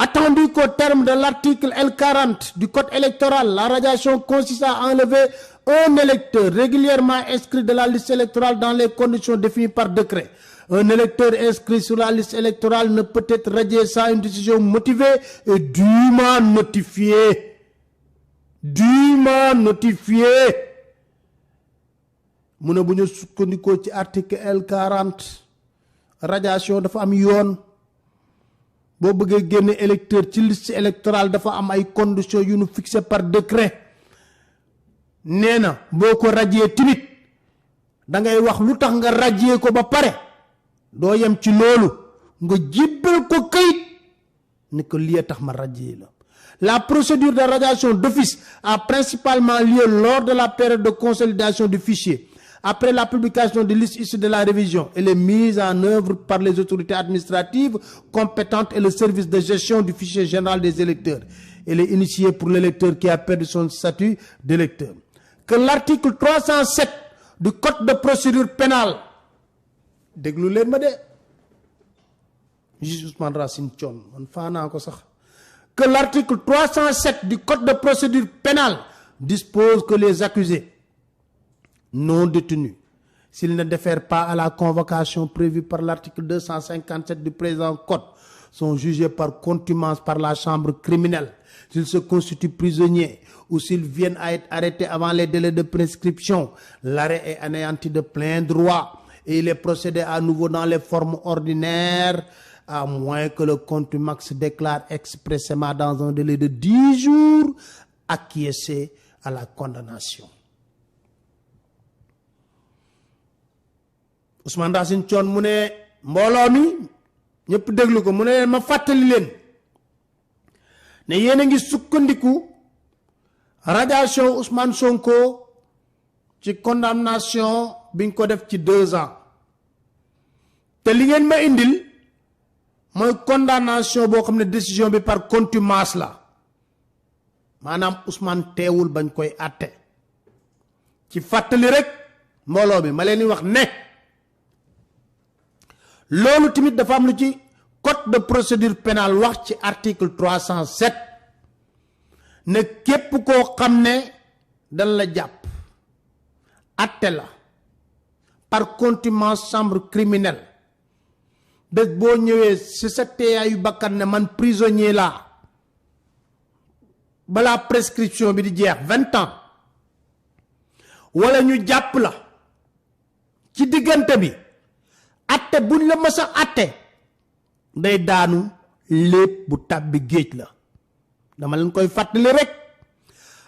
Attendu qu'au terme de l'article L40 du Code électoral, la radiation consiste à enlever un électeur régulièrement inscrit de la liste électorale dans les conditions définies par décret. Un électeur inscrit sur la liste électorale ne peut être radié sans une décision motivée et dûment notifiée. Dûment notifiée. Mu ne bu ñu sukkandikoo ci article L40 radiation dafa am yoon. Boo bëggee génne électeur ci liste électorale dafa am ay conditions yu ñu fixé par décret nee na boo ko radié timit da ngay wax lu tax nga radié ko ba pare doo yem ci loolu nga jibbal ko kayit ni ko lii tax ma radié la. La procédure de radiation d'office a principalement lieu lors de la période de consolidation du fichier. Après la publication des listes issues de la révision, elle est mise en œuvre par les autorités administratives compétentes et le service de gestion du fichier général des électeurs. Elle est initiée pour l'électeur qui a perdu son statut d'électeur. Que l'article 307 du Code de procédure pénale, déglu leen ma de, juge Ousmane Racine Thion, man faa naa ko sax. Que l'article 307 du Code de procédure pénale dispose que les accusés non détenus, s'ils ne défèrent pas à la convocation prévue par l'article 257 du présent code, sont jugés par contumace par la chambre criminelle. S'ils se constituent prisonniers ou s'ils viennent à être arrêtés avant les délais de prescription, l'arrêt est anéanti de plein droit et il est procédé à nouveau dans les formes ordinaires, à moins que le contumax déclare expressément dans un délai de 10 jours acquiescer à la condamnation. Ousmane Racine Thion mu ne mbooloo mi ñëpp déglu ko mu ne ma fàttali leen ne yéen a ngi sukkandiku radiation Ousmane Sonko ci condamnation biñ ko def ci 2 ans te li ngeen ma indil mooy condamnation boo xam ne décision bi par contumace la maanaam Ousmane teewul bañ koy àtte ci fàttali rek mbooloo mi ma leen di wax ne loolu tamit dafa am lu ci code de procédure pénale wax ci article 307 ne képp koo xam ne dañ la jàpp atte la par contumace chambre criminelle bés boo ñëwee si sa teeyaayu bakkan ne man prisonnier laa balaa prescription bi di jeex 20 ans wala ñu jàpp la ci diggante bi atte buñ la mës a atte day daanu lépp bu tàbbi géej la dama leen koy fàttali rek.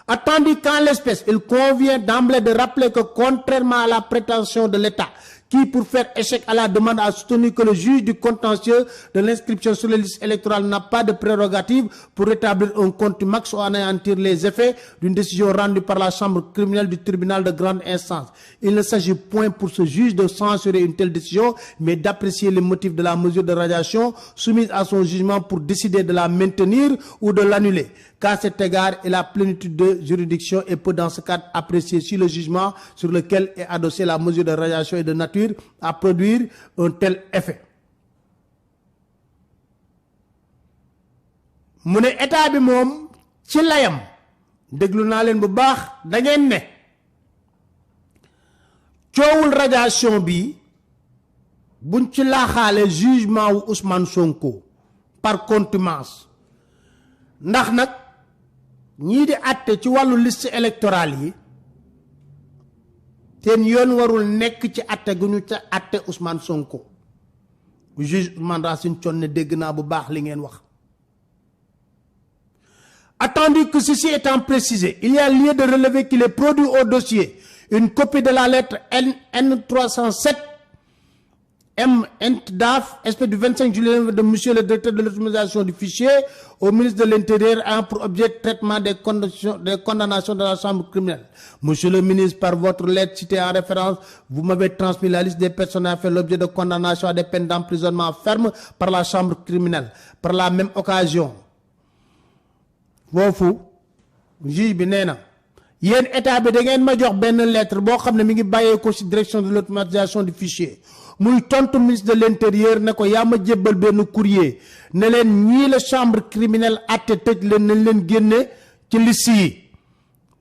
Attendu qu'en l'espèce il convient d'emblée de rappeler que contrairement à la prétention de l'État qui pour faire échec à la demande a soutenu que le juge du contentieux de l'inscription sur les listes électorales n'a pas de prérogative pour rétablir un contumax ou anéantir les effets d'une décision rendue par la chambre criminelle du tribunal de grande instance. Il ne s'agit point pour ce juge de censurer une telle décision, mais d'apprécier les motifs de la mesure de radiation soumise à son jugement pour décider de la maintenir ou de l'annuler. Qu'à cet égard, il a plénitude de juridiction et peut dans ce cadre apprécier si le jugement sur lequel est adossée la mesure de radiation est de nature à produire un tel effet. Mu ne état bi moom ci layam déglu naa leen bu baax da ngeen ne coowul radiation bi buñ ci laaxaale jugement wu Ousmane Sonko par contumace ndax nag ñii di àtte ci wàllu liste électorale yi seen yoon warul nekk ci àtte gu ñu ca àtte Ousmane Sonko juge Ousmane Racine Thion ne dégg naa bu baax li ngeen wax. Attendu que ceci étant précisé, il y a lieu de relever qu'il est produit au dossier une copie de la lettre N307 M.DAF, espèce du 25 juillet de monsieur le directeur de l'automatisation du fichier au ministre de l'Intérieur ayant pour objet de traitement des condamnations de la chambre criminelle. Monsieur le ministre, par votre lettre citée en référence, vous m'avez transmis la liste des personnes ayant fait l'objet de condamnation à des peines d'emprisonnement ferme par la chambre criminelle. Par la même occasion, foofu juge bi nee na yéen état bi da ngeen ma jox benn lettre boo xam ne mi ngi bàyyee ko ci direction de l'automatisation du fichier muy tontu ministre de l'intérieur ne ko yaa ma jébbal benn courrier ne leen ñii la chambre criminelle atte tëj leen nañ leen génne ci liste yi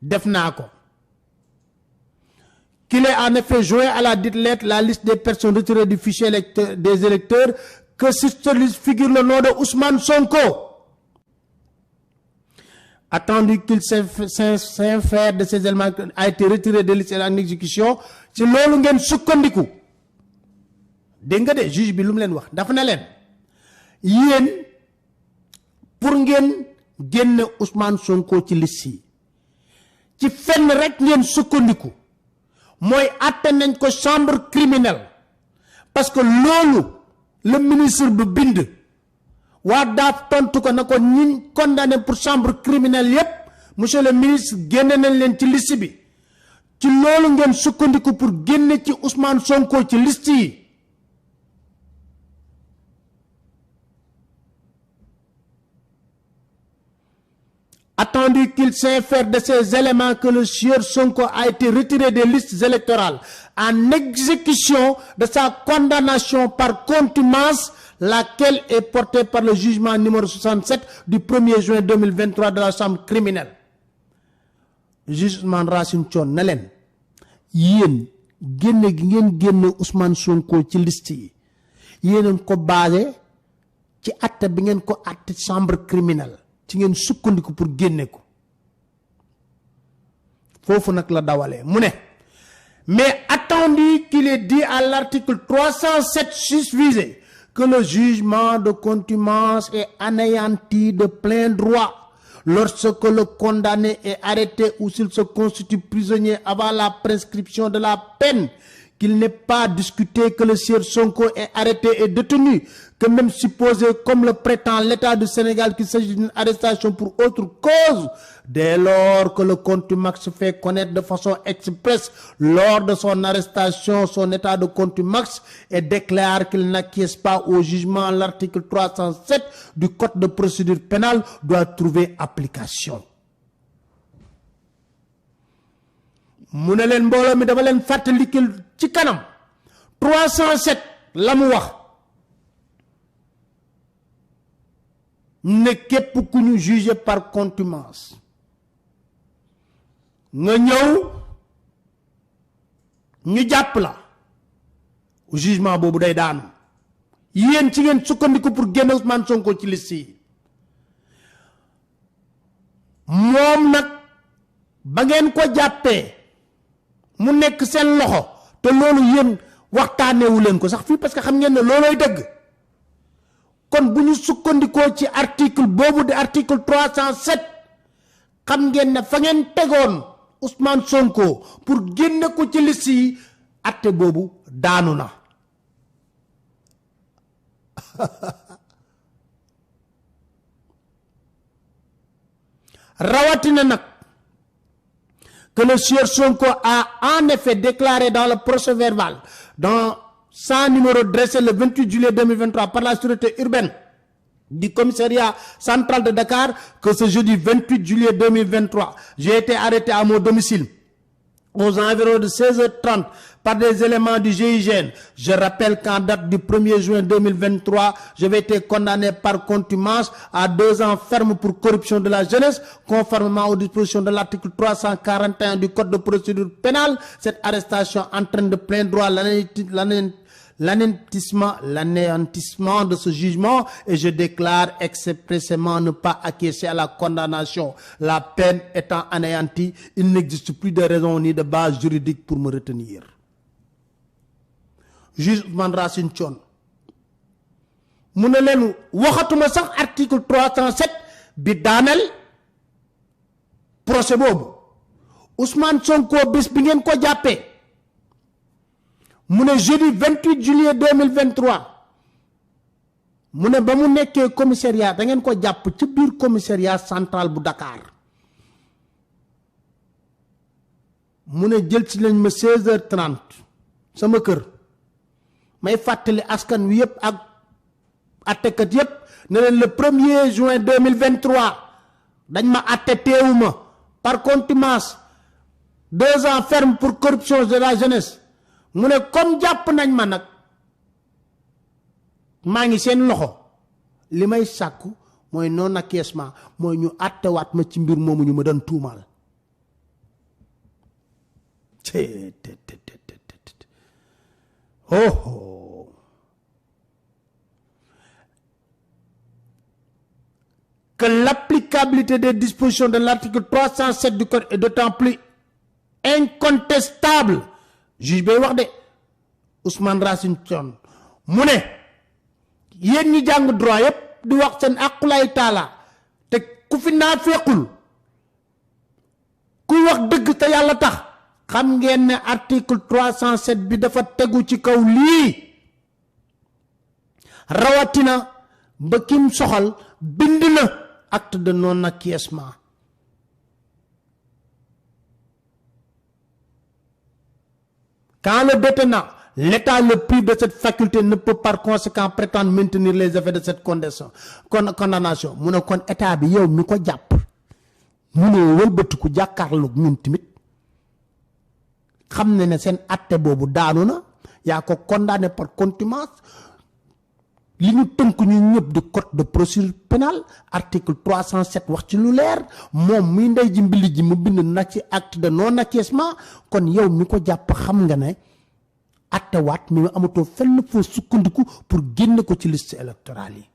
def naa ko. Qu'il ait en effet joint à la dite lettre la liste des personnes retirées du fichier des électeurs, que sur cette liste figure le nom de Ousmane Sonko. Attendu qu'il s'infère de ces éléments a été retiré de liste en exécution, ci loolu ngeen sukkandiku dégg nga de juge bi lu mu leen wax dafa na leen yéen pour ngeen génne Ousmane Sonko ci liste yi ci fenn rek ngeen sukkandiku mooy atte nañ ko chambre criminelle parce que loolu le ministre bu bind waa daaf tontu ko na ko ñi condamné pour chambre criminelle yépp monsieur le ministre génne nañ leen ci liste bi ci loolu ngeen sukkandiku pour génne ci Ousmane Sonko ci liste yi. Attendu qu'il s'infère de ces éléments que le sieur Sonko a été retiré des listes électorales en exécution de sa condamnation par contumace, laquelle est portée par le jugement numéro 67 du 1er juin 2023 de la chambre criminelle. Jugement Racine Thion na leen yéen génne gi ngeen génne Ousmane Sonko ci liste yi yéen ko basé ci atte bi ngeen ko atte chambre criminelle ci ngeen sukkandiku pour génne ko foofu nag la dawalee mu ne mais attendu qu'il est dit à l'article 307 susvisé que le jugement de contumace est anéanti de plein droit lorsque le condamné est arrêté ou s'il se constitue prisonnier avant la prescription de la peine, qu'il n'est pas discuté que le sieur Sonko est arrêté et détenu, que même supposé comme le prétend l'État du Sénégal qu'il s'agit d'une arrestation pour autre cause, dès lors que le contumax se fait connaître de façon expresse lors de son arrestation, son état de contumax, et déclare qu'il n'acquiesce pas au jugement, l'article 307 du Code de procédure pénale doit trouver application. mu ne leen mbooloo mi dama leen fàttalikil ci kanam 307 la mu wax ne képp ku ñu jugé par contumace nga ñëw ñu jàpp la jugement boobu day daanu yéen ci ngeen sukkandiku pour génne Ousmane Sonko ci liste yi moom nag ba ngeen ko jàppee mu nekk seen loxo te loolu yéen waxtaanewu leen ko sax fii parce que xam ngeen ne loolooy dëgg kon bu ñu sukkandikoo ci article boobu de article 307 xam ngeen ne fa ngeen tegoon Ousmane Sonko pour génne ko ci liste yi atte boobu daanu na rawatina nag que le sieur Sonko a en effet déclaré dans le procès verbal dans son numéro dressé le 28 juillet 2023 par la sûreté urbaine du commissariat central de Dakar que ce jeudi 28 juillet 2023, j'ai été arrêté à mon domicile aux environs de 16h30 par des éléments du GIGN. Je rappelle qu'en date du 1er juin 2023, j'avais été condamné par contumace à 2 ans ferme pour corruption de la jeunesse, conformément aux dispositions de l'article 341 du Code de procédure pénale. Cette arrestation entraîne de plein droit l'anéantissement de ce jugement et je déclare expressément ne pas acquiescer à la condamnation. La peine étant anéantie, il n'existe plus de raison ni de base juridique pour me retenir. Juge Ousmane Racine Thion mu ne leen waxatuma sax article 307 bi daaneel procès boobu Ousmane Sonko bés bi ngeen ko jàppee mu ne jeudi 28 juillet 2023 mu ne ba mu nekkee commissariat da ngeen ko jàpp ci biir commissariat central bu Dakar mu ne jël ci lañ ma 16h30 sama kër may fàttali askan wi yépp ak attekat yépp ne leen le 1er juin 2023 dañ ma atte teewuma par contumace 2 ans ferme pour corruption de la jeunesse mu ne comme jàpp nañ ma nag maa ngi seen loxo li may sàkku mooy non acquiescement mooy ñu àttewaat ma ci mbir moomu ñu ma doon tuumaal. Oh, que l'applicabilité des dispositions de l'article 307 du code est d'autant plus incontestable. Juge bay wax de Ousmane Racine Thion mu ne yéen ñi jàng droit yépp di wax seen aqulay taala te ku fi naa fekkul kuy wax dëgg te yàlla tax xam ngeen ne article 307 bi dafa tegu ci kaw lii rawatina ba kim soxal bind na acte de non acquiescement. Quand le détenant, l'État le prive de cette faculté, ne peut par conséquent prétendre maintenir les effets de cette condamnation. Mu ne kon état bi yow mi ko jàpp mu ne wëlbatiku jàkkaarloog ñun tamit xam ne seen atte boobu daanu na yaa ko condamné par contumace li ñu tënk ñu ñëpp di code de procédure pénale article 307 wax ci lu leer moom muy ndey ji mbili ji mu bind na ci acte de non acquiescement kon yow mi ko jàpp xam nga ne attewaat mi amatoo fenn foo sukkandiku pour génne ko ci liste électorale yi.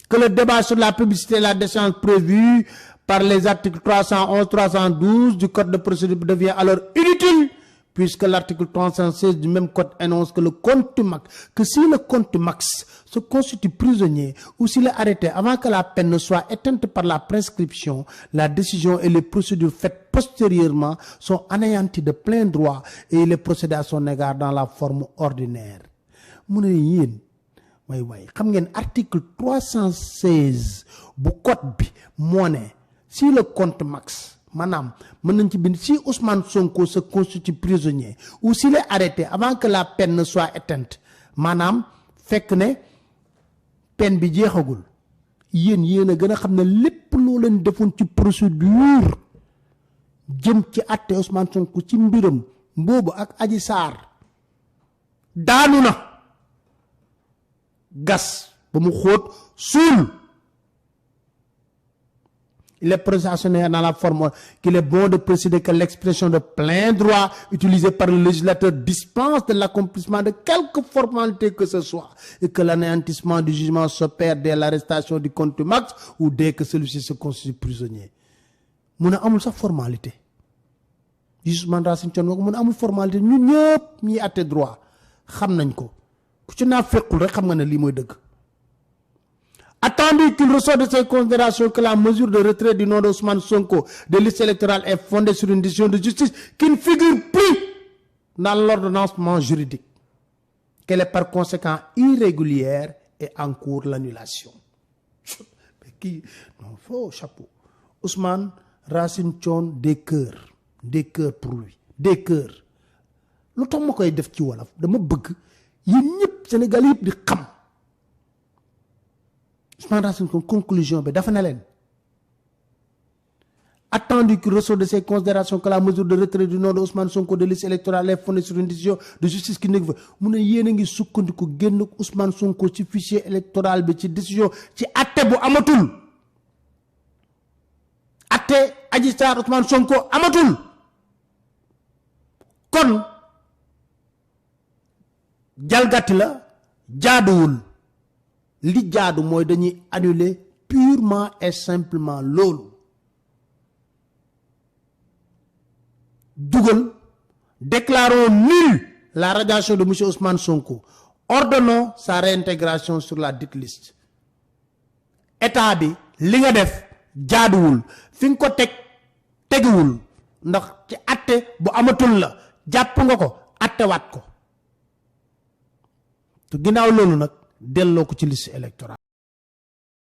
Que le débat sur la publicité et la déchéance prévue par les articles 311, 312 du code de procédure devient alors inutile puisque l'article 316 du même code énonce que le contumax, que si le contumax se constitue prisonnier ou s'il est arrêté avant que la peine ne soit éteinte par la prescription, la décision et les procédures faites postérieurement sont anéanties de plein droit et il est procédé à son égard dans la forme ordinaire. Mu ne yéen way xam ngeen article 316 bu code bi moo ne si le contumax Madame, si Ousmane Sonko se constitue prisonnier ou s'il est arrêté avant que la peine ne soit éteinte, madame, fait que ne peine bi jeexagul yéen a gën a xam ne lépp loo leen defoon ci procédure jëm ci àtte Ousmane Sonko ci mbiram boobu ak Adji Sarr daanu na gas ba mu xóot suul. Il est procédé dans la forme qu'il est bon de préciser que l'expression de plein droit utilisée par le législateur dispense de l'accomplissement de quelque formalité que ce soit et que l'anéantissement du jugement s'opère dès l'arrestation du contumax ou dès que celui-ci se constitue prisonnier. Mu ne amul sax formalité. Ousmane Racine Thion mu ne amul formalité ñun ñëpp ñi àtte droit xam nañ ko ku ci naa fekkul rek xam nga ne lii mooy dëgg. Attendu qu'il ressort de ces considérations que la mesure de retrait du nom d'Ousmane Sonko de liste électorale est fondée sur une décision de justice qui ne figure plus dans l'ordonnancement juridique, qu'elle est par conséquent irrégulière et en cours l'annulation. Mais qui non, faux chapeau. Ousmane Racine Thion des cœurs pour lui, des cœurs. Lu tax ma koy def ci wolof dama bëgg yéen ñëpp Sénégal yëpp di xam. Ousmane Racine Thion conclusion bi dafa na leen attendu qu'il ressort de ces considérations que la mesure de retrait du nom de Ousmane Sonko de liste électorale est fondée sur une décision de justice qui ne mu ne yéen a ngi sukkandiku génn Ousmane Sonko ci fichier électoral bi ci décision ci atte bu amatul atte Adji Sarr Ousmane Sonko amatul kon jalgati la jaaduwul. Li jaadu mooy dañuy annuler purement et simplement loolu dugal déclarons nulle la radiation de monsieur Ousmane Sonko ordonnons sa réintégration sur la dite liste. État bi li nga def jaaduwul fi nga ko teguwul ndax ci atte bu amatul la jàpp nga ko attewaat ko te ginnaaw loolu nag delloo ko ci liste électorale.